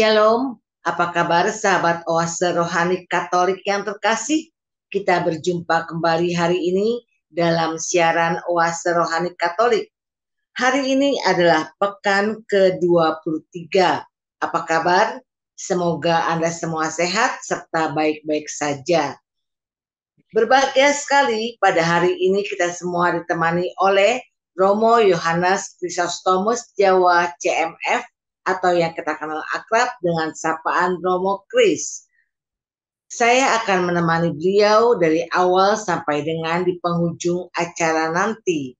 Shalom, apa kabar sahabat Oase Rohani Katolik yang terkasih? Kita berjumpa kembali hari ini dalam siaran Oase Rohani Katolik. Hari ini adalah pekan ke-23. Apa kabar? Semoga Anda semua sehat serta baik-baik saja. Berbahagia sekali pada hari ini kita semua ditemani oleh Romo Yohanes Chrysostomus Jawa CMF atau yang kita kenal akrab dengan sapaan Romo Kris. Saya akan menemani beliau dari awal sampai dengan di penghujung acara nanti.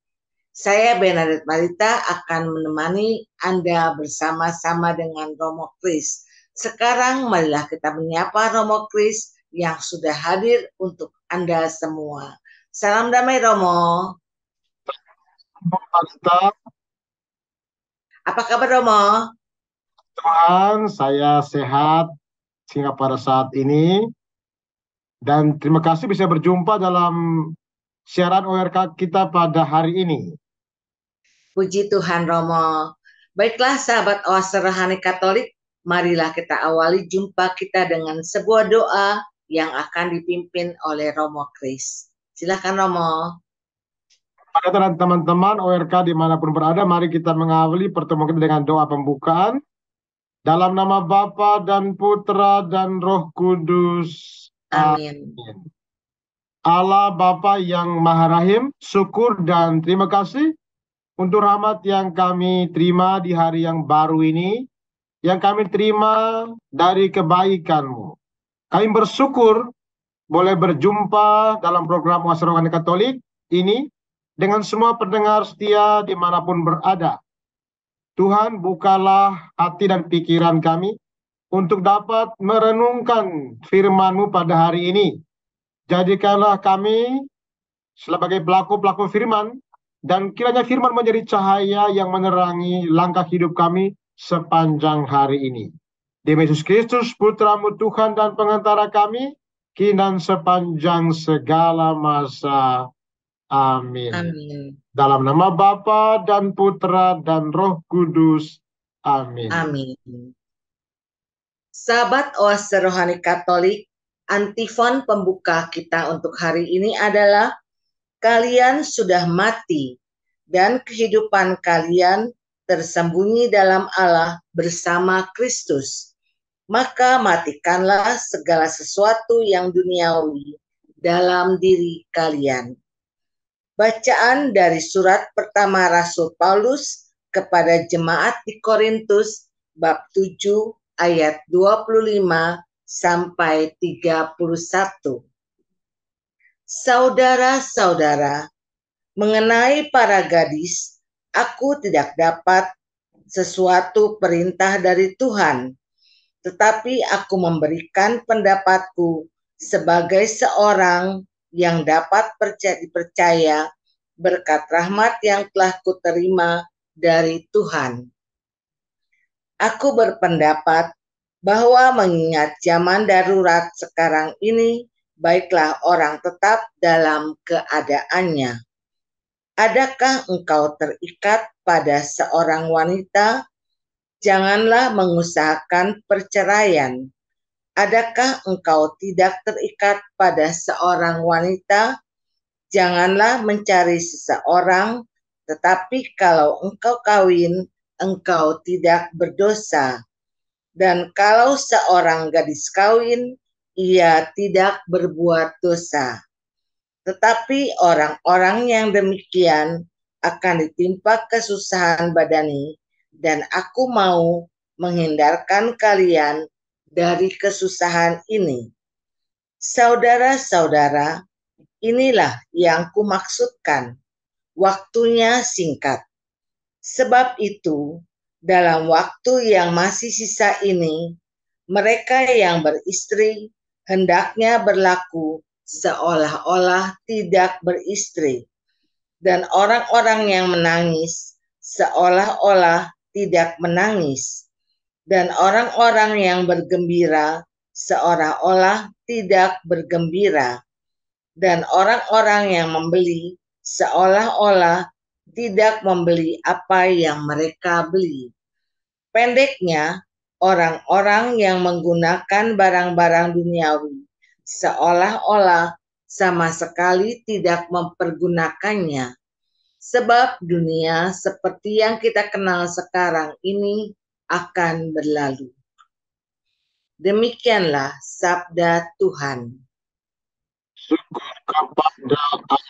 Saya Bernadette Marita akan menemani Anda bersama-sama dengan Romo Kris. Sekarang marilah kita menyapa Romo Kris yang sudah hadir untuk Anda semua. Salam damai Romo. Apa kabar Romo? Tuhan, saya sehat sehingga pada saat ini, dan terima kasih bisa berjumpa dalam siaran ORK kita pada hari ini. Puji Tuhan Romo. Baiklah sahabat Oase Rohani Katolik, marilah kita awali jumpa kita dengan sebuah doa yang akan dipimpin oleh Romo Kris. Silakan Romo. Pada teman-teman ORK dimanapun berada, mari kita mengawali pertemuan kita dengan doa pembukaan. Dalam nama Bapa dan Putra dan Roh Kudus. Amin. Allah Bapa yang Maha Rahim, syukur dan terima kasih untuk rahmat yang kami terima di hari yang baru ini, yang kami terima dari kebaikan-Mu. Kami bersyukur boleh berjumpa dalam program Oase Rohani Katolik ini dengan semua pendengar setia dimanapun berada. Tuhan, bukalah hati dan pikiran kami untuk dapat merenungkan firman-Mu pada hari ini. Jadikanlah kami sebagai pelaku-pelaku firman, dan kiranya firman menjadi cahaya yang menerangi langkah hidup kami sepanjang hari ini. Demi Yesus Kristus, Putra-Mu Tuhan dan pengantara kami, kini dan sepanjang segala masa. Amin. Amin. Dalam nama Bapa dan Putra dan Roh Kudus. Amin. Amin. Sahabat Oase Rohani Katolik, antifon pembuka kita untuk hari ini adalah kalian sudah mati dan kehidupan kalian tersembunyi dalam Allah bersama Kristus. Maka matikanlah segala sesuatu yang duniawi dalam diri kalian. Bacaan dari surat pertama Rasul Paulus kepada jemaat di Korintus bab 7 ayat 25 sampai 31. Saudara-saudara, mengenai para gadis, aku tidak dapat sesuatu perintah dari Tuhan, tetapi aku memberikan pendapatku sebagai seorang yang dapat dipercaya berkat rahmat yang telah kuterima dari Tuhan. Aku berpendapat bahwa mengingat zaman darurat sekarang ini, baiklah orang tetap dalam keadaannya. Adakah engkau terikat pada seorang wanita? Janganlah mengusahakan perceraian. Adakah engkau tidak terikat pada seorang wanita? Janganlah mencari seseorang, tetapi kalau engkau kawin, engkau tidak berdosa. Dan kalau seorang gadis kawin, ia tidak berbuat dosa. Tetapi orang-orang yang demikian akan ditimpa kesusahan badani, dan aku mau menghindarkan kalian dari kesusahan ini. Saudara-saudara, inilah yang kumaksudkan, waktunya singkat. Sebab itu, dalam waktu yang masih sisa ini, mereka yang beristri hendaknya berlaku seolah-olah tidak beristri, dan orang-orang yang menangis seolah-olah tidak menangis, dan orang-orang yang bergembira seolah-olah tidak bergembira, dan orang-orang yang membeli seolah-olah tidak membeli apa yang mereka beli. Pendeknya, orang-orang yang menggunakan barang-barang duniawi seolah-olah sama sekali tidak mempergunakannya. Sebab dunia seperti yang kita kenal sekarang ini akan berlalu. Demikianlah sabda Tuhan. Syukur kepada Allah.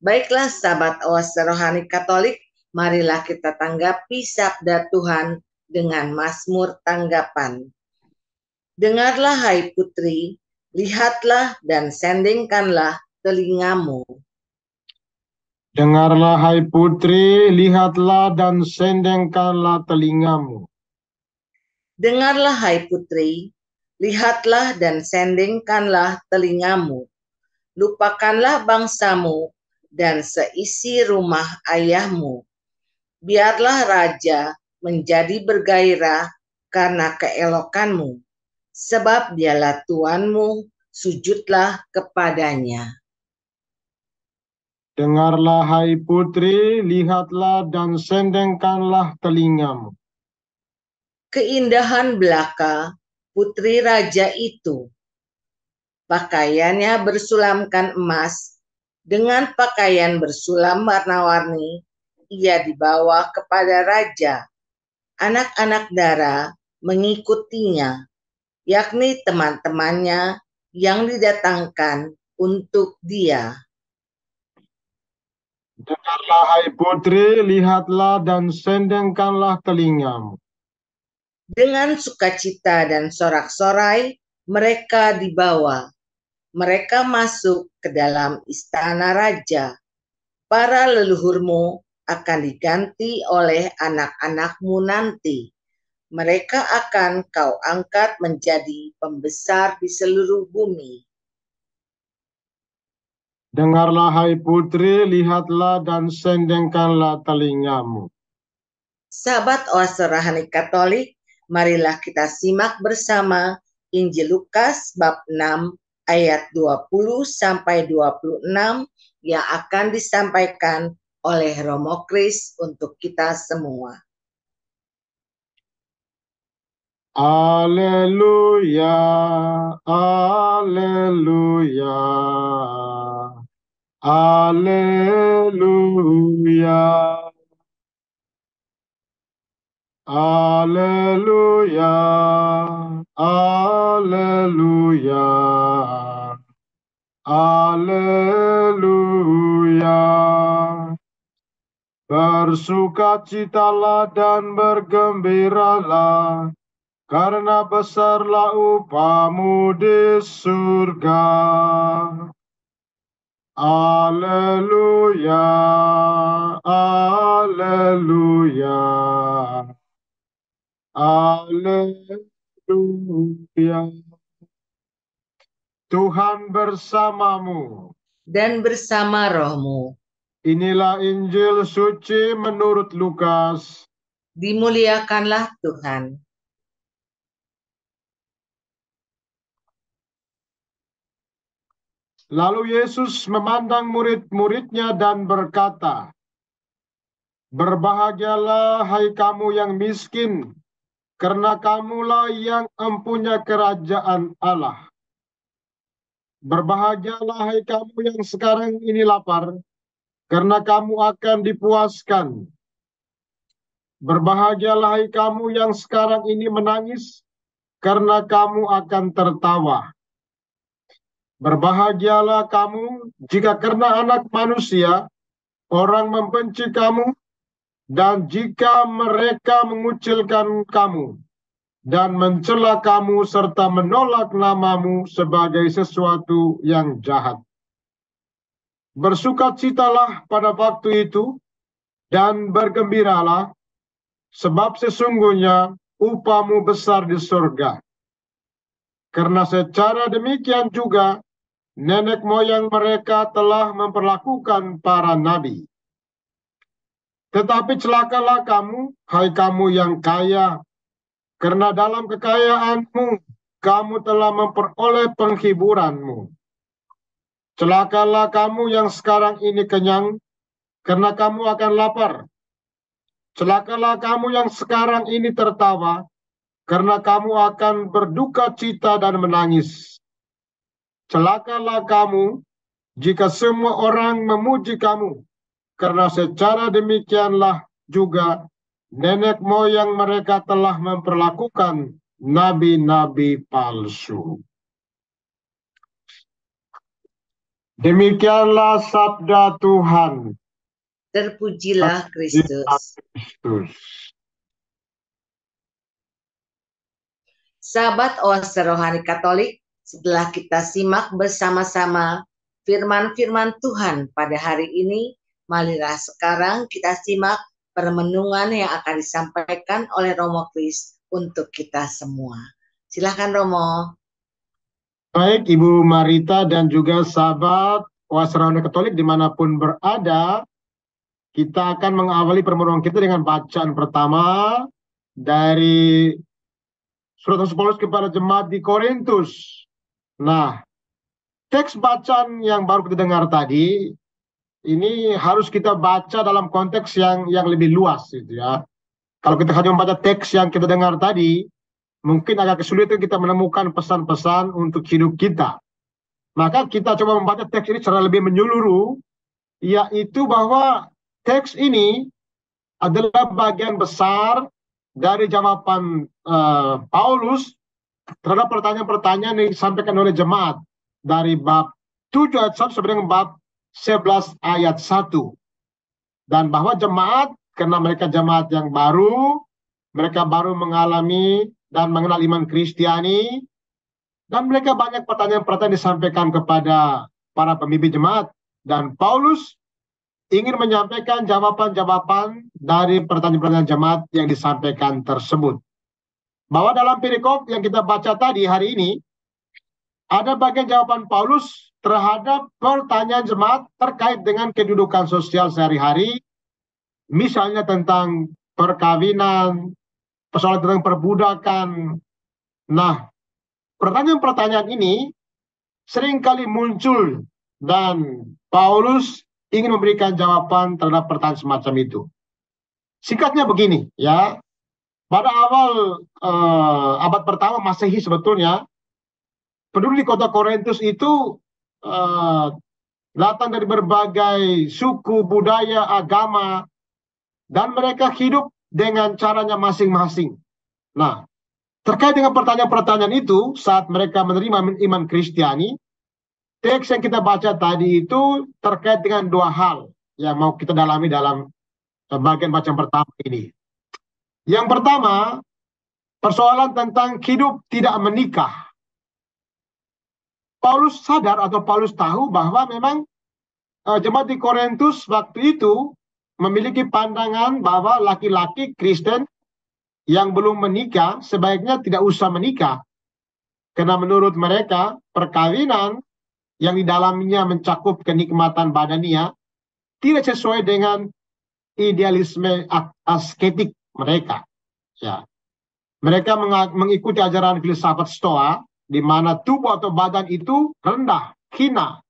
Baiklah sahabat Oase Rohani Katolik, marilah kita tanggapi sabda Tuhan dengan mazmur tanggapan. Dengarlah hai putri, lihatlah dan sendingkanlah telingamu. Dengarlah hai putri, lihatlah dan sendengkanlah telingamu. Dengarlah hai putri, lihatlah dan sendingkanlah telingamu. Lupakanlah bangsamu dan seisi rumah ayahmu. Biarlah raja menjadi bergairah karena keelokanmu, sebab dialah Tuanmu, sujudlah kepadanya. Dengarlah hai putri, lihatlah dan sendengkanlah telingamu. Keindahan belaka putri raja itu. Pakaiannya bersulamkan emas, dengan pakaian bersulam warna-warni, ia dibawa kepada raja. Anak-anak dara mengikutinya, yakni teman-temannya yang didatangkan untuk dia. Dengarlah hai putri, lihatlah dan sendengkanlah telingamu. Dengan sukacita dan sorak-sorai mereka dibawa. Mereka masuk ke dalam istana raja. Para leluhurmu akan diganti oleh anak-anakmu nanti. Mereka akan kau angkat menjadi pembesar di seluruh bumi. Dengarlah hai putri, lihatlah dan sendengkanlah telingamu. Sahabat Oase Rohani Katolik, marilah kita simak bersama Injil Lukas bab 6 ayat 20 sampai 26 yang akan disampaikan oleh Romo Kris untuk kita semua. Haleluya, haleluya, haleluya, haleluya, haleluya, haleluya. Bersukacitalah dan bergembiralah, karena besarlah upahmu di surga. Haleluya, haleluya, haleluya. Tuhan bersamamu. Dan bersama rohmu. Inilah Injil suci menurut Lukas. Dimuliakanlah Tuhan. Lalu Yesus memandang murid-muridnya dan berkata, "Berbahagialah hai kamu yang miskin, karena kamulah yang empunya kerajaan Allah. Berbahagialah hai kamu yang sekarang ini lapar, karena kamu akan dipuaskan. Berbahagialah hai kamu yang sekarang ini menangis, karena kamu akan tertawa. Berbahagialah kamu jika karena Anak Manusia orang membenci kamu, dan jika mereka mengucilkan kamu dan mencela kamu serta menolak namamu sebagai sesuatu yang jahat. Bersukacitalah pada waktu itu dan bergembiralah, sebab sesungguhnya upahmu besar di surga. Karena secara demikian juga nenek moyang mereka telah memperlakukan para nabi. Tetapi celakalah kamu, hai kamu yang kaya, karena dalam kekayaanmu kamu telah memperoleh penghiburanmu. Celakalah kamu yang sekarang ini kenyang, karena kamu akan lapar. Celakalah kamu yang sekarang ini tertawa, karena kamu akan berduka cita dan menangis. Celakalah kamu jika semua orang memuji kamu, karena secara demikianlah juga nenek moyang mereka telah memperlakukan nabi-nabi palsu. Demikianlah sabda Tuhan. Terpujilah Kristus. Sahabat Oase Rohani Katolik, setelah kita simak bersama-sama firman-firman Tuhan pada hari ini, marilah sekarang kita simak permenungan yang akan disampaikan oleh Romo Kris untuk kita semua. Silakan Romo. Baik Ibu Marita dan juga sahabat Oase Rohani Katolik dimanapun berada, kita akan mengawali permenungan kita dengan bacaan pertama dari Surat Rasul Paulus kepada jemaat di Korintus. Nah, teks bacaan yang baru kita dengar tadi, ini harus kita baca dalam konteks yang lebih luas, gitu ya. Kalau kita hanya membaca teks yang kita dengar tadi, mungkin agak kesulitan kita menemukan pesan-pesan untuk hidup kita. Maka kita coba membaca teks ini secara lebih menyeluruh, yaitu bahwa teks ini adalah bagian besar dari jawaban Paulus terhadap pertanyaan-pertanyaan yang disampaikan oleh jemaat dari bab 7 ayat 1 sampai dengan bab 11 ayat 1. Dan bahwa jemaat, karena mereka jemaat yang baru, mereka baru mengalami dan mengenal iman Kristiani, dan mereka banyak pertanyaan-pertanyaan disampaikan kepada para pemimpin jemaat, dan Paulus ingin menyampaikan jawaban-jawaban dari pertanyaan-pertanyaan jemaat yang disampaikan tersebut. Bahwa dalam perikop yang kita baca tadi hari ini, ada bagian jawaban Paulus terhadap pertanyaan jemaat terkait dengan kedudukan sosial sehari-hari, misalnya tentang perkawinan, persoalan tentang perbudakan. Nah, pertanyaan-pertanyaan ini seringkali muncul dan Paulus ingin memberikan jawaban terhadap pertanyaan semacam itu. Singkatnya begini, ya. Pada awal abad pertama Masehi sebetulnya, penduduk di kota Korintus itu datang dari berbagai suku, budaya, agama, dan mereka hidup dengan caranya masing-masing. Nah, terkait dengan pertanyaan-pertanyaan itu, saat mereka menerima iman Kristiani, teks yang kita baca tadi itu terkait dengan dua hal yang mau kita dalami dalam bagian bacaan pertama ini. Yang pertama, persoalan tentang hidup tidak menikah. Paulus sadar atau Paulus tahu bahwa memang jemaat di Korintus waktu itu memiliki pandangan bahwa laki-laki Kristen yang belum menikah sebaiknya tidak usah menikah. Karena menurut mereka perkawinan yang di dalamnya mencakup kenikmatan badania tidak sesuai dengan idealisme asketik mereka. Ya. Mereka mengikuti ajaran filsafat Stoa, di mana tubuh atau badan itu rendah, hina,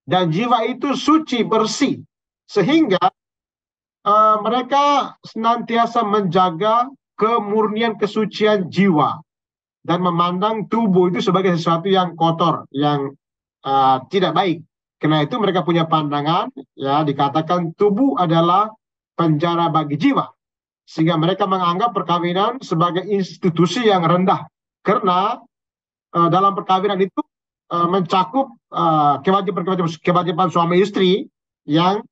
dan jiwa itu suci, bersih. Sehingga mereka senantiasa menjaga kemurnian kesucian jiwa dan memandang tubuh itu sebagai sesuatu yang kotor, yang tidak baik. Karena itu mereka punya pandangan, ya, dikatakan tubuh adalah penjara bagi jiwa. Sehingga mereka menganggap perkawinan sebagai institusi yang rendah. Karena dalam perkawinan itu mencakup kewajiban suami istri yang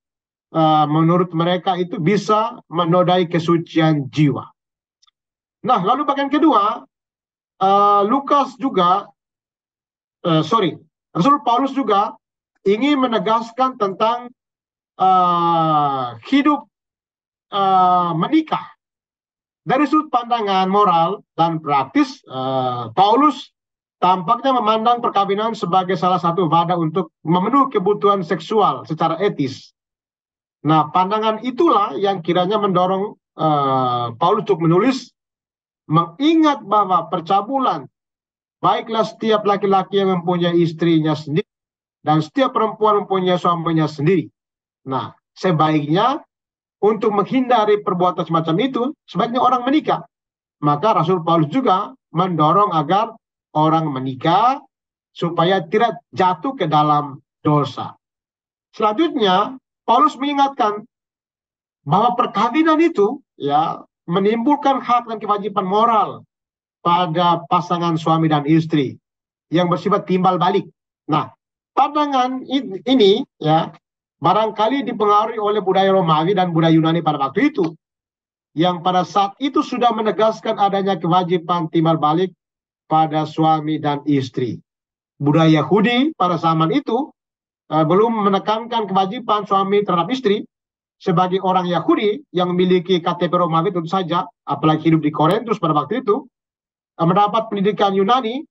menurut mereka itu bisa menodai kesucian jiwa. Nah, lalu bagian kedua, Rasul Paulus juga ingin menegaskan tentang hidup menikah. Dari sudut pandangan moral dan praktis, Paulus tampaknya memandang perkawinan sebagai salah satu wadah untuk memenuhi kebutuhan seksual secara etis. Nah, pandangan itulah yang kiranya mendorong Paulus untuk menulis, mengingat bahwa percabulan, baiklah setiap laki-laki yang mempunyai istrinya sendiri, dan setiap perempuan mempunyai suaminya sendiri. Nah, sebaiknya untuk menghindari perbuatan semacam itu, sebaiknya orang menikah. Maka Rasul Paulus juga mendorong agar orang menikah supaya tidak jatuh ke dalam dosa. Selanjutnya, Paulus mengingatkan bahwa perkawinan itu ya menimbulkan hak dan kewajiban moral pada pasangan suami dan istri yang bersifat timbal balik. Nah, pandangan ini ya barangkali dipengaruhi oleh budaya Romawi dan budaya Yunani pada waktu itu, yang pada saat itu sudah menegaskan adanya kewajiban timbal balik pada suami dan istri. Budaya Yahudi pada zaman itu belum menekankan kewajiban suami terhadap istri. Sebagai orang Yahudi yang memiliki KTP Romawi tentu saja, apalagi hidup di Korintus pada waktu itu, mendapat pendidikan Yunani,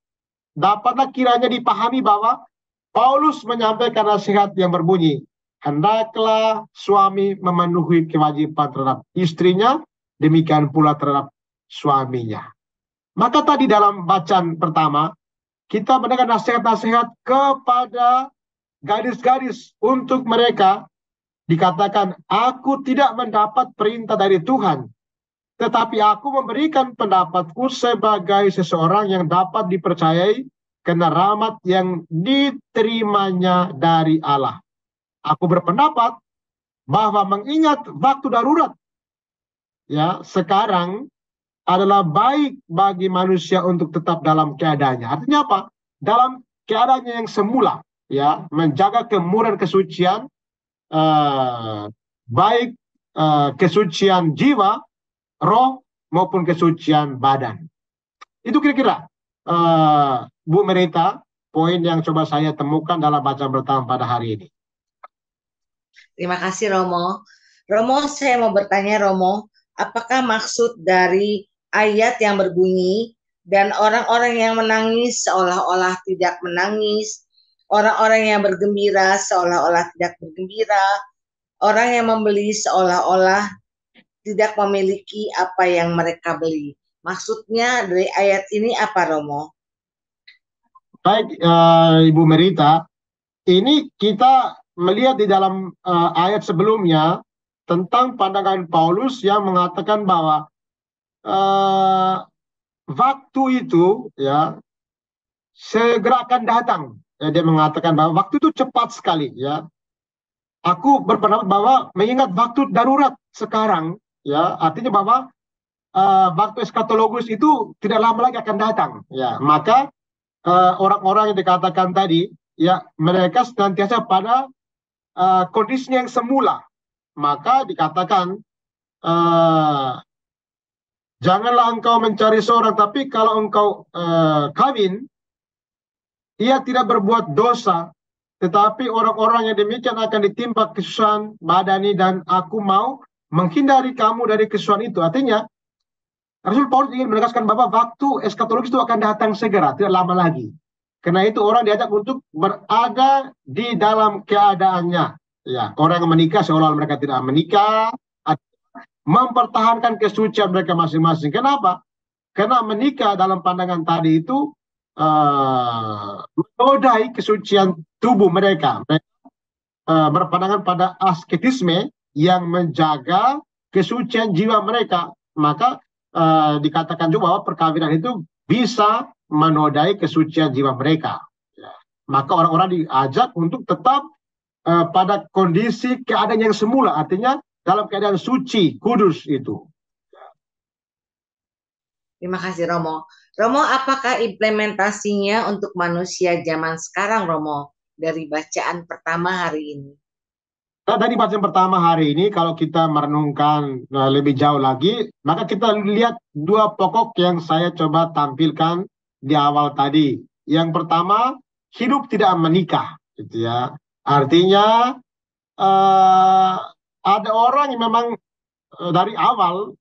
dapatlah kiranya dipahami bahwa Paulus menyampaikan nasihat yang berbunyi, hendaklah suami memenuhi kewajiban terhadap istrinya, demikian pula terhadap suaminya. Maka tadi dalam bacaan pertama, kita mendengar nasihat-nasihat kepada gadis-gadis untuk mereka. Dikatakan, aku tidak mendapat perintah dari Tuhan, tetapi aku memberikan pendapatku sebagai seseorang yang dapat dipercayai karena rahmat yang diterimanya dari Allah. Aku berpendapat bahwa mengingat waktu darurat ya sekarang adalah baik bagi manusia untuk tetap dalam keadaannya. Artinya apa? Dalam keadaannya yang semula, ya, menjaga kemurnian kesucian, baik kesucian jiwa, roh maupun kesucian badan. Itu kira-kira Bu Merita poin yang coba saya temukan dalam bacaan pertama pada hari ini. Terima kasih Romo. Romo, saya mau bertanya Romo, apakah maksud dari ayat yang berbunyi dan orang-orang yang menangis seolah-olah tidak menangis, orang-orang yang bergembira seolah-olah tidak bergembira, orang yang membeli seolah-olah tidak memiliki apa yang mereka beli. Maksudnya dari ayat ini apa, Romo? Baik, Ibu Merita, ini kita melihat di dalam ayat sebelumnya tentang pandangan Paulus yang mengatakan bahwa waktu itu ya segera akan datang. Ya, dia mengatakan bahwa waktu itu cepat sekali ya. Aku berpendapat bahwa mengingat waktu darurat sekarang ya, artinya bahwa waktu eskatologus itu tidak lama lagi akan datang ya. Maka orang-orang yang dikatakan tadi ya mereka senantiasa pada kondisi yang semula. Maka dikatakan janganlah engkau mencari seorang, tapi kalau engkau kawin, ia tidak berbuat dosa, tetapi orang-orang yang demikian akan ditimpa kesusahan badani, dan aku mau menghindari kamu dari kesusahan itu. Artinya, Rasul Paulus ingin menegaskan bahwa waktu eskatologis itu akan datang segera, tidak lama lagi. Karena itu orang diajak untuk berada di dalam keadaannya. Ya, orang yang menikah seolah mereka tidak menikah, mempertahankan kesucian mereka masing-masing. Kenapa? Karena menikah dalam pandangan tadi itu menodai kesucian tubuh mereka. Mereka berpandangan pada asketisme yang menjaga kesucian jiwa mereka. Maka dikatakan juga bahwa perkawinan itu bisa menodai kesucian jiwa mereka. Ya. Maka orang-orang diajak untuk tetap pada kondisi keadaan yang semula. Artinya dalam keadaan suci, kudus itu. Terima kasih Romo. Romo, apakah implementasinya untuk manusia zaman sekarang, Romo, dari bacaan pertama hari ini? Nah, dari bacaan pertama hari ini, kalau kita merenungkan lebih jauh lagi, maka kita lihat dua pokok yang saya coba tampilkan di awal tadi. Yang pertama, hidup tidak menikah, gitu ya. Artinya ada orang yang memang dari awal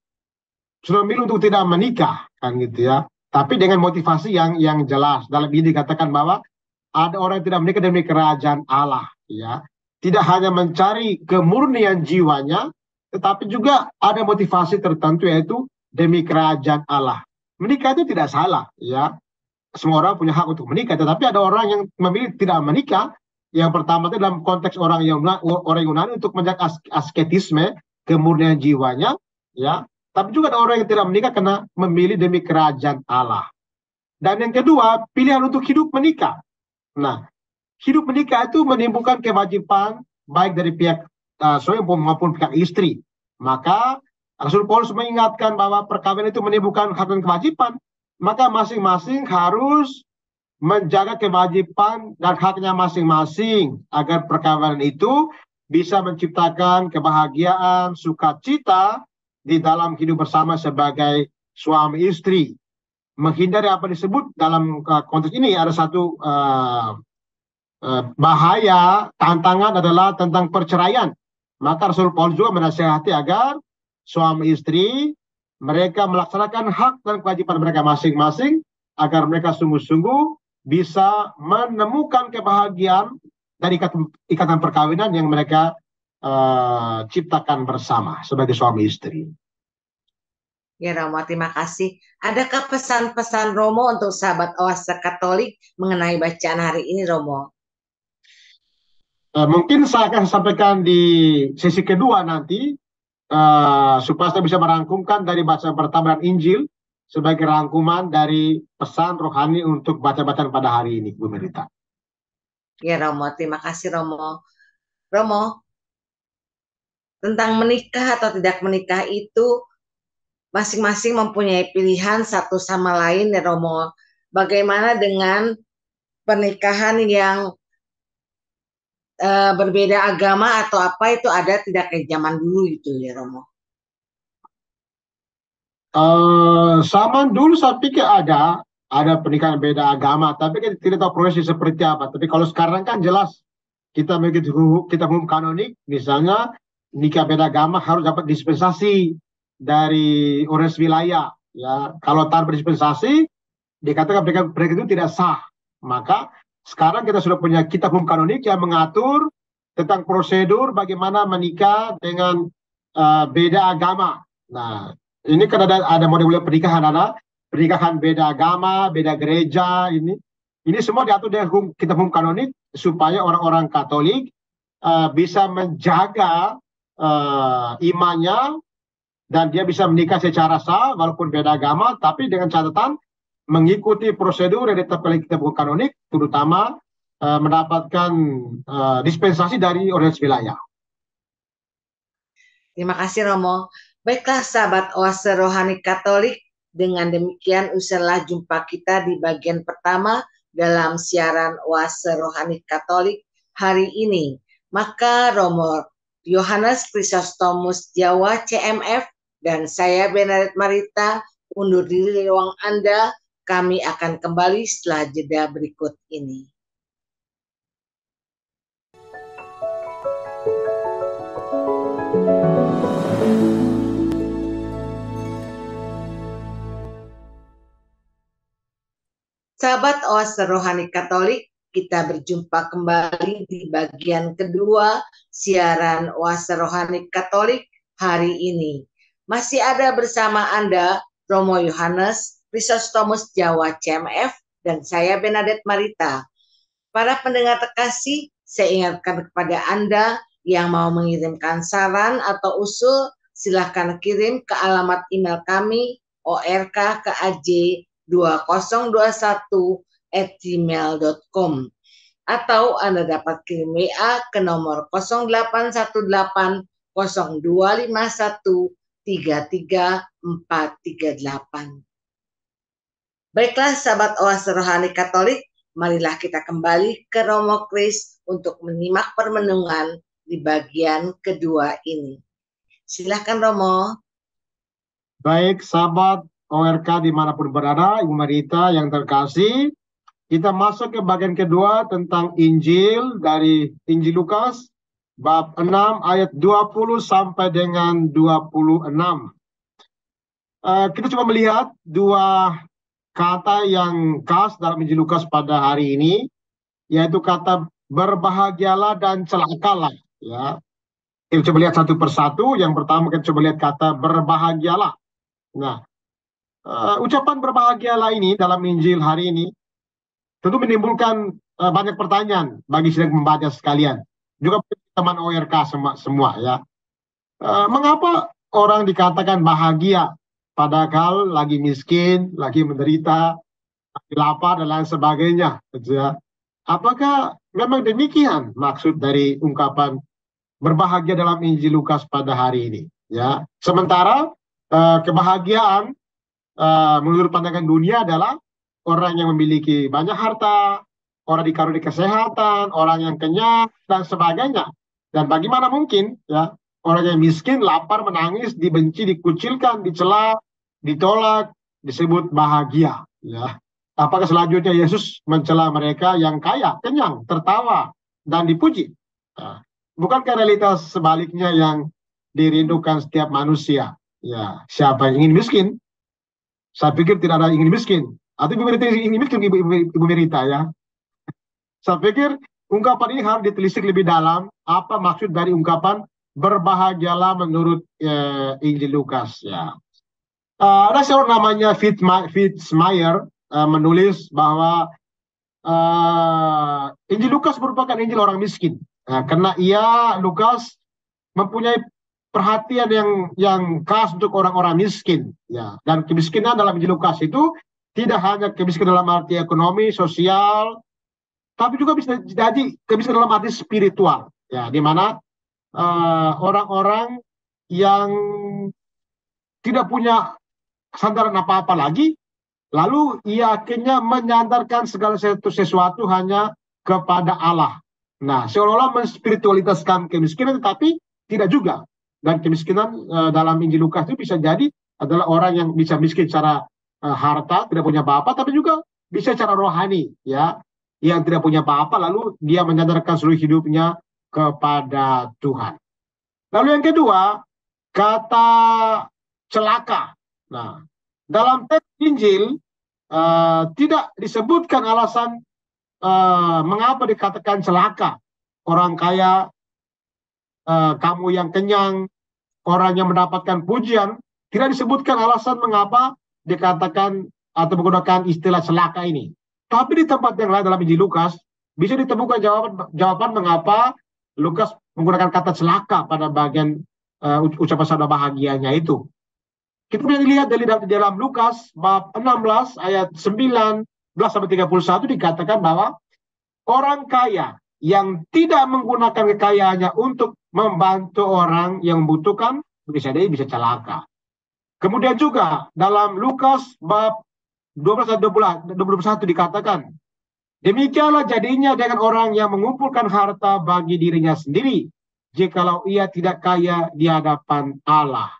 sudah memilih untuk tidak menikah, kan gitu ya. Tapi dengan motivasi yang jelas. Dalam ini dikatakan bahwa ada orang yang tidak menikah demi kerajaan Allah, ya. Tidak hanya mencari kemurnian jiwanya, tetapi juga ada motivasi tertentu, yaitu demi kerajaan Allah. Menikah itu tidak salah, ya. Semua orang punya hak untuk menikah, tetapi ada orang yang memilih tidak menikah. Yang pertama itu dalam konteks orang Yunani untuk menjaga asketisme, kemurnian jiwanya, ya. Tapi juga ada orang yang tidak menikah karena memilih demi kerajaan Allah. Dan yang kedua, pilihan untuk hidup menikah. Nah, hidup menikah itu menimbulkan kewajiban baik dari pihak suami maupun pihak istri. Maka Rasul Paulus mengingatkan bahwa perkawinan itu menimbulkan hak dan kewajiban. Maka masing-masing harus menjaga kewajiban dan haknya masing-masing agar perkawinan itu bisa menciptakan kebahagiaan, sukacita di dalam hidup bersama sebagai suami istri. Menghindari apa disebut dalam konteks ini ada satu bahaya, tantangan adalah tentang perceraian. Maka Rasul Paulus juga menasihati agar suami istri mereka melaksanakan hak dan kewajiban mereka masing-masing agar mereka sungguh-sungguh bisa menemukan kebahagiaan dari ikatan perkawinan yang mereka ciptakan bersama sebagai suami istri. Ya Romo, terima kasih. Adakah pesan-pesan Romo untuk sahabat Oase Katolik mengenai bacaan hari ini, Romo? Mungkin saya akan sampaikan di sesi kedua nanti, supaya saya bisa merangkumkan dari bacaan pertama dan Injil sebagai rangkuman dari pesan rohani untuk baca-bacaan pada hari ini, Bu Merita. Ya Romo, terima kasih Romo. Romo, tentang menikah atau tidak menikah itu masing-masing mempunyai pilihan satu sama lain ya Romo. Bagaimana dengan pernikahan yang berbeda agama atau apa itu ada tidak kayak zaman dulu itu ya Romo? Zaman dulu saya pikir ada pernikahan beda agama, tapi kita tidak tahu prosesnya seperti apa. Tapi kalau sekarang kan jelas kita mengikuti hukum kanonik, misalnya nikah beda agama harus dapat dispensasi dari orange wilayah. Ya, kalau tanpa dispensasi dikatakan mereka itu tidak sah. Maka sekarang kita sudah punya kitab hukum kanonik yang mengatur tentang prosedur bagaimana menikah dengan beda agama. Nah, ini kan ada model-model pernikahan, ada pernikahan beda agama, beda gereja. Ini semua diatur dengan kitab hukum kanonik supaya orang-orang Katolik bisa menjaga imannya dan dia bisa menikah secara sah walaupun beda agama, tapi dengan catatan mengikuti prosedur yang ditetapkan oleh kitab hukum kanonik, terutama mendapatkan dispensasi dari orange wilayah. Terima kasih Romo. Baiklah sahabat Oase Rohani Katolik, dengan demikian usailah jumpa kita di bagian pertama dalam siaran Oase Rohani Katolik hari ini. Maka Romo Yohanes Chrysostomus Jawa CMF dan saya Bernadette Marita undur diri dari ruang Anda. Kami akan kembali setelah jeda berikut ini. Sahabat Oase Rohani Katolik, kita berjumpa kembali di bagian kedua siaran Oase Rohani Katolik hari ini. Masih ada bersama Anda Romo Yohanes Chrysostomus Jawa CMF dan saya Bernadette Marita. Para pendengar terkasih, saya ingatkan kepada Anda yang mau mengirimkan saran atau usul, silahkan kirim ke alamat email kami ork@2021@gmail.com atau Anda dapat kirim WA ke nomor 0818 0251 33438. Baiklah sahabat Oase Rohani Katolik, marilah kita kembali ke Romo Kris untuk menyimak permenungan di bagian kedua ini. Silakan Romo. Baik sahabat ORK dimanapun berada, Ibu Marita yang terkasih, kita masuk ke bagian kedua tentang Injil dari Injil Lukas bab 6 ayat 20 sampai dengan 26. Kita coba melihat dua kata yang khas dalam Injil Lukas pada hari ini, yaitu kata berbahagialah dan celakalah. Ya, kita coba lihat satu persatu. Yang pertama kita coba lihat kata berbahagialah. Nah, ucapan berbahagialah ini dalam Injil hari ini tentu menimbulkan banyak pertanyaan bagi sedang membaca sekalian, juga teman ORK semua ya. Mengapa orang dikatakan bahagia padahal lagi miskin, lagi menderita, lagi lapar dan lain sebagainya, gitu ya? Apakah memang demikian maksud dari ungkapan berbahagia dalam Injil Lukas pada hari ini? Ya, sementara kebahagiaan menurut pandangan dunia adalah orang yang memiliki banyak harta, orang dikaruniai kesehatan, orang yang kenyang dan sebagainya. Dan bagaimana mungkin ya orang yang miskin, lapar, menangis, dibenci, dikucilkan, dicela, ditolak, disebut bahagia? Ya, apakah selanjutnya Yesus mencela mereka yang kaya, kenyang, tertawa dan dipuji? Nah, bukankah realitas sebaliknya yang dirindukan setiap manusia? Ya, siapa yang ingin miskin? Saya pikir tidak ada yang ingin miskin. Atau Ibu Merita ingin miskin, Ibu Merita ya. Saya pikir ungkapan ini harus ditelisik lebih dalam. Apa maksud dari ungkapan berbahagialah menurut Injil Lukas ya. Ada seorang namanya Fitzmyer menulis bahwa Injil Lukas merupakan Injil orang miskin. Karena Lukas mempunyai perhatian yang khas untuk orang-orang miskin ya. Dan kemiskinan dalam Injil Lukas itu tidak hanya kemiskinan dalam arti ekonomi, sosial, tapi juga bisa jadi kemiskinan dalam arti spiritual ya, di mana orang-orang yang tidak punya sandaran apa-apa lagi, lalu ia akhirnya menyandarkan segala sesuatu hanya kepada Allah. Nah, seolah-olah menspiritualitaskan kemiskinan, tetapi tidak juga. Dan kemiskinan dalam Injil Lukas itu bisa jadi adalah orang yang bisa miskin secara harta, tidak punya apa-apa, tapi juga bisa secara rohani, ya, yang tidak punya apa-apa, lalu dia menyandarkan seluruh hidupnya kepada Tuhan. Lalu yang kedua, kata celaka. Nah, dalam teks Injil tidak disebutkan alasan mengapa dikatakan celaka. Orang kaya, kamu yang kenyang, orang yang mendapatkan pujian, tidak disebutkan alasan mengapa dikatakan atau menggunakan istilah celaka ini. Tapi di tempat yang lain dalam Injil Lukas bisa ditemukan jawaban mengapa Lukas menggunakan kata celaka pada bagian ucapan sabda bahagianya itu. Kita bisa lihat dari dalam Lukas bab 16 ayat 19 sampai 31 dikatakan bahwa orang kaya yang tidak menggunakan kekayaannya untuk membantu orang yang membutuhkan bisa celaka. Kemudian juga dalam Lukas bab 12 ayat 21 dikatakan, demikianlah jadinya dengan orang yang mengumpulkan harta bagi dirinya sendiri, jikalau ia tidak kaya di hadapan Allah.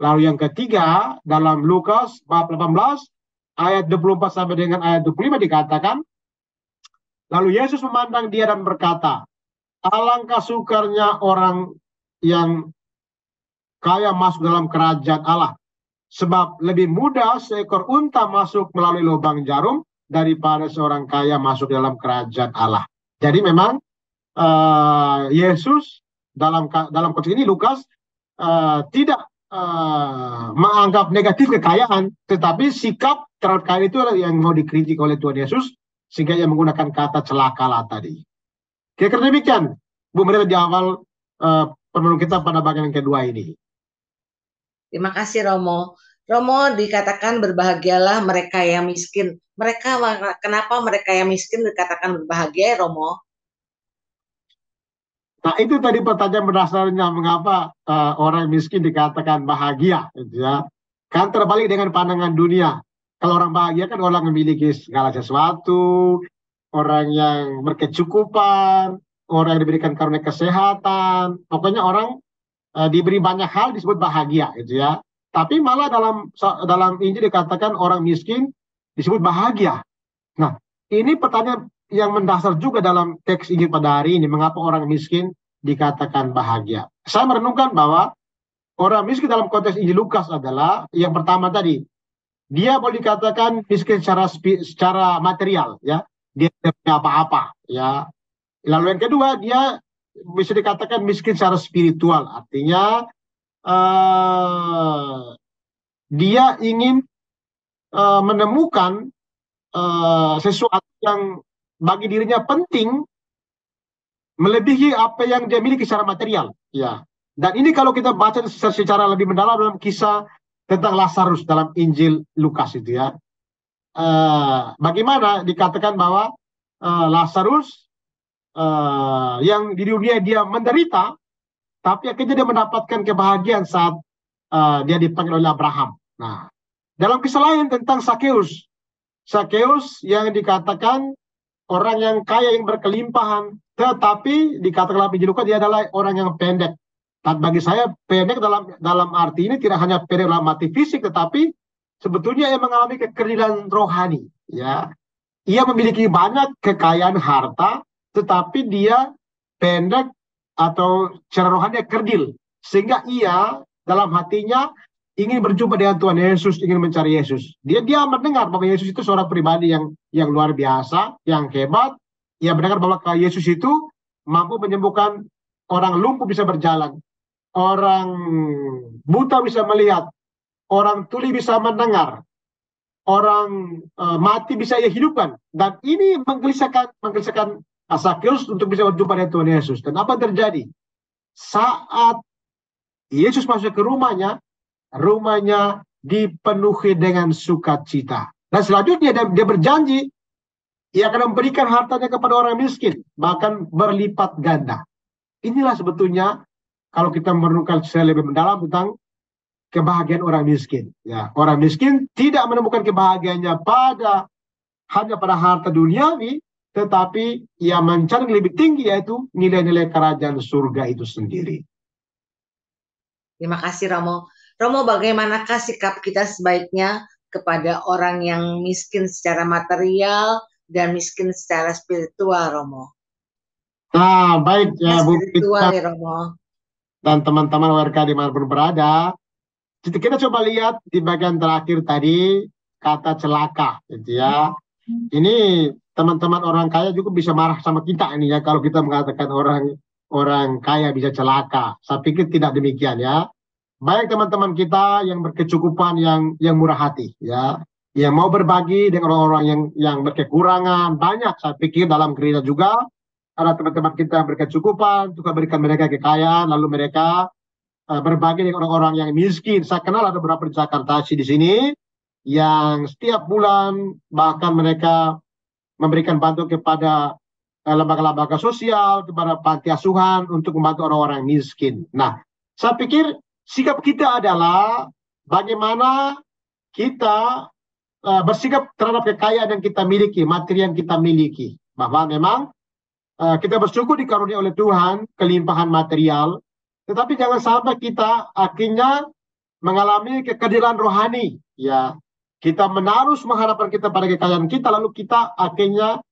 Lalu yang ketiga, dalam Lukas bab 18 ayat 24 sampai dengan ayat 25 dikatakan, lalu Yesus memandang dia dan berkata, alangkah sukarnya orang yang kaya masuk dalam kerajaan Allah, sebab lebih mudah seekor unta masuk melalui lubang jarum daripada seorang kaya masuk dalam kerajaan Allah. Jadi memang Yesus dalam konteks ini Lukas tidak menganggap negatif kekayaan, tetapi sikap terhadap kekayaan itu yang mau dikritik oleh Tuhan Yesus, sehingga ia menggunakan kata celakalah tadi. Kira-kira demikian, Bu Merita, di awal pertemuan kita pada bagian yang kedua ini. Terima kasih Romo. Romo, dikatakan berbahagialah mereka yang miskin. Kenapa mereka yang miskin dikatakan berbahagia, Romo? Nah, itu tadi pertanyaan berdasarnya mengapa orang miskin dikatakan bahagia, gitu ya. Kan terbalik dengan pandangan dunia. Kalau orang bahagia kan orang memiliki segala sesuatu, orang yang berkecukupan, orang yang diberikan karunia kesehatan, pokoknya orang diberi banyak hal disebut bahagia, gitu ya. Tapi malah dalam Injil dikatakan orang miskin disebut bahagia. Nah, ini pertanyaan yang mendasar juga dalam teks Injil pada hari ini, mengapa orang miskin dikatakan bahagia. Saya merenungkan bahwa orang miskin dalam konteks Injil Lukas adalah yang pertama tadi, dia boleh dikatakan miskin secara material, ya, dia tidak punya apa-apa, ya. Lalu yang kedua, dia bisa dikatakan miskin secara spiritual, artinya dia ingin menemukan sesuatu yang bagi dirinya penting melebihi apa yang dia miliki secara material, ya. Dan ini kalau kita baca secara lebih mendalam dalam kisah tentang Lazarus dalam Injil Lukas itu ya. Bagaimana dikatakan bahwa Lazarus yang di dunia dia menderita, tapi akhirnya dia mendapatkan kebahagiaan saat dia dipanggil oleh Abraham. Nah, dalam kisah lain tentang Sakeus, Sakeus yang dikatakan orang yang kaya yang berkelimpahan, tetapi dikatakan dalam Injil Lukas dia adalah orang yang pendek. Dan bagi saya pendek dalam arti ini tidak hanya pendek dalam arti fisik, tetapi sebetulnya ia mengalami kekerdilan rohani. Ya, ia memiliki banyak kekayaan harta, tetapi dia pendek atau secara rohani kerdil, sehingga ia dalam hatinya ingin berjumpa dengan Tuhan Yesus, ingin mencari Yesus. Dia mendengar bahwa Yesus itu seorang pribadi yang luar biasa, yang hebat. Ia mendengar bahwa Yesus itu mampu menyembuhkan orang lumpuh bisa berjalan, orang buta bisa melihat, orang tuli bisa mendengar, orang mati bisa ia hidupkan. Dan ini menggelisahkan Sakeus untuk bisa berjumpa dengan Tuhan Yesus. Dan apa terjadi? Saat Yesus masuk ke rumahnya dipenuhi dengan sukacita. Dan selanjutnya dia berjanji ia akan memberikan hartanya kepada orang miskin, bahkan berlipat ganda. Inilah sebetulnya kalau kita merenungkan secara lebih mendalam tentang kebahagiaan orang miskin. Ya, orang miskin tidak menemukan kebahagiaannya hanya pada harta duniawi, tetapi ia mencari lebih tinggi, yaitu nilai-nilai kerajaan surga itu sendiri. Terima kasih Romo. Romo, bagaimanakah sikap kita sebaiknya kepada orang yang miskin secara material dan miskin secara spiritual, Romo? Nah, baik ya Bu spiritual ya, Romo. Dan teman-teman WRK dimanapun berada, kita coba lihat di bagian terakhir tadi kata celaka, gitu ya. Ini teman-teman orang kaya juga bisa marah sama kita ini ya kalau kita mengatakan orang kaya bisa celaka. Saya pikir tidak demikian ya. Baik teman-teman kita yang berkecukupan, yang murah hati ya, yang mau berbagi dengan orang-orang yang berkekurangan, banyak. Saya pikir dalam gereja juga ada teman-teman kita yang berkecukupan, juga berikan mereka kekayaan, lalu mereka berbagi dengan orang-orang yang miskin. Saya kenal ada beberapa di Jakarta di sini yang setiap bulan bahkan mereka memberikan bantuan kepada lembaga-lembaga sosial, kepada panti asuhan untuk membantu orang-orang miskin. Nah, saya pikir sikap kita adalah bagaimana kita bersikap terhadap kekayaan yang kita miliki, materi yang kita miliki. Bahwa memang kita bersyukur dikaruniai oleh Tuhan kelimpahan material, tetapi jangan sampai kita akhirnya mengalami kekerdilan rohani. Ya, kita menaruh harapan kita pada kekayaan kita, lalu kita akhirnya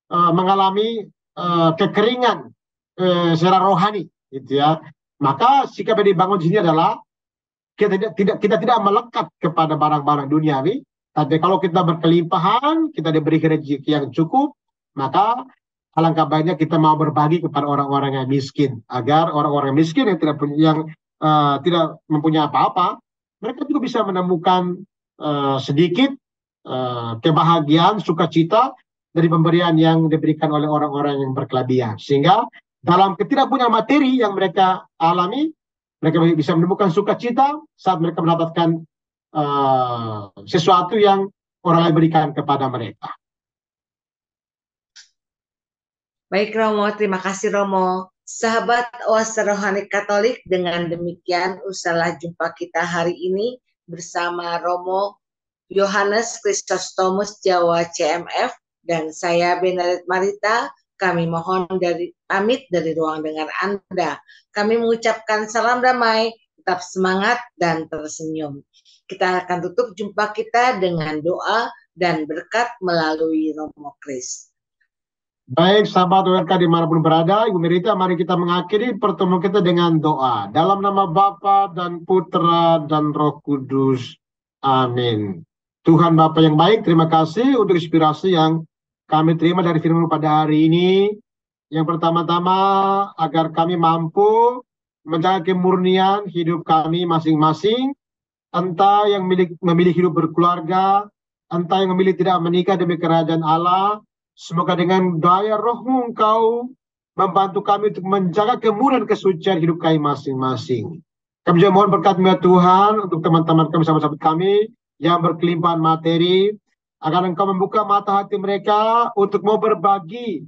mengalami kekeringan secara rohani, gitu ya. Maka sikap yang dibangun di sini adalah kita tidak melekat kepada barang-barang duniawi, tapi kalau kita berkelimpahan, kita diberi rezeki yang cukup, maka alangkah baiknya kita mau berbagi kepada orang-orang yang miskin, agar orang-orang miskin yang tidak mempunyai apa-apa, mereka juga bisa menemukan sedikit kebahagiaan, sukacita dari pemberian yang diberikan oleh orang-orang yang berkelebihan. Sehingga dalam ketidakpunyaan materi yang mereka alami, mereka bisa menemukan sukacita saat mereka mendapatkan sesuatu yang orang lain berikan kepada mereka. Baik Romo, terima kasih Romo. Sahabat Oase Rohani Katolik, dengan demikian usahlah jumpa kita hari ini bersama Romo Yohanes Kristostomus Jawa CMF dan saya Benedict Marita. Kami mohon pamit dari ruang dengar Anda. Kami mengucapkan salam damai, tetap semangat dan tersenyum. Kita akan tutup jumpa kita dengan doa dan berkat melalui Romo Kris. Baik sahabat WRK dimanapun berada, Ibu Merita, mari kita mengakhiri pertemuan kita dengan doa. Dalam nama Bapa dan Putra dan Roh Kudus. Amin. Tuhan Bapa yang baik, terima kasih untuk inspirasi yang kami terima dari firman pada hari ini. Yang pertama-tama agar kami mampu menjaga kemurnian hidup kami masing-masing. Entah yang memilih hidup berkeluarga, entah yang memilih tidak menikah demi kerajaan Allah. Semoga dengan daya Roh-Mu Engkau membantu kami untuk menjaga kemurnian kesucian hidup kami masing-masing. Kami juga mohon berkat Tuhan untuk teman-teman kami, sahabat-sahabat kami yang berkelimpahan materi, agar Engkau membuka mata hati mereka untuk mau berbagi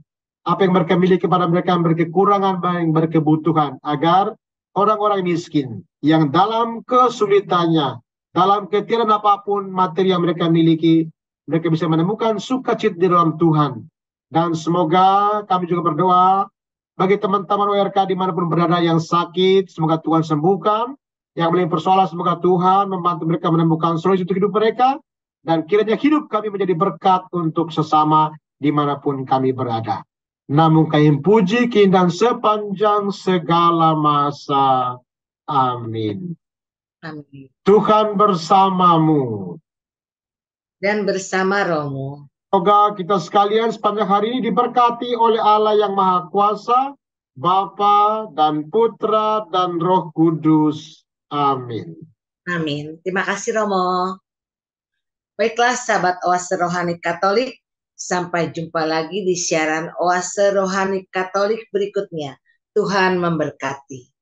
apa yang mereka miliki kepada mereka yang berkekurangan, yang berkebutuhan, agar orang-orang miskin yang dalam kesulitannya, dalam ketiadaan apapun materi yang mereka miliki, mereka bisa menemukan sukacita di dalam Tuhan. Dan semoga kami juga berdoa bagi teman-teman ORK dimanapun berada yang sakit, semoga Tuhan sembuhkan. Yang memiliki persoalan, semoga Tuhan membantu mereka menemukan solusi untuk hidup mereka. Dan kiranya hidup kami menjadi berkat untuk sesama dimanapun kami berada. Namun kami puji keindahan sepanjang segala masa. Amin. Amin. Tuhan bersamamu. Dan bersama rohmu. Semoga kita sekalian sepanjang hari ini diberkati oleh Allah yang Maha Kuasa, Bapa dan Putra dan Roh Kudus. Amin. Amin. Terima kasih Romo. Baiklah sahabat Oase Rohani Katolik, sampai jumpa lagi di siaran Oase Rohani Katolik berikutnya. Tuhan memberkati.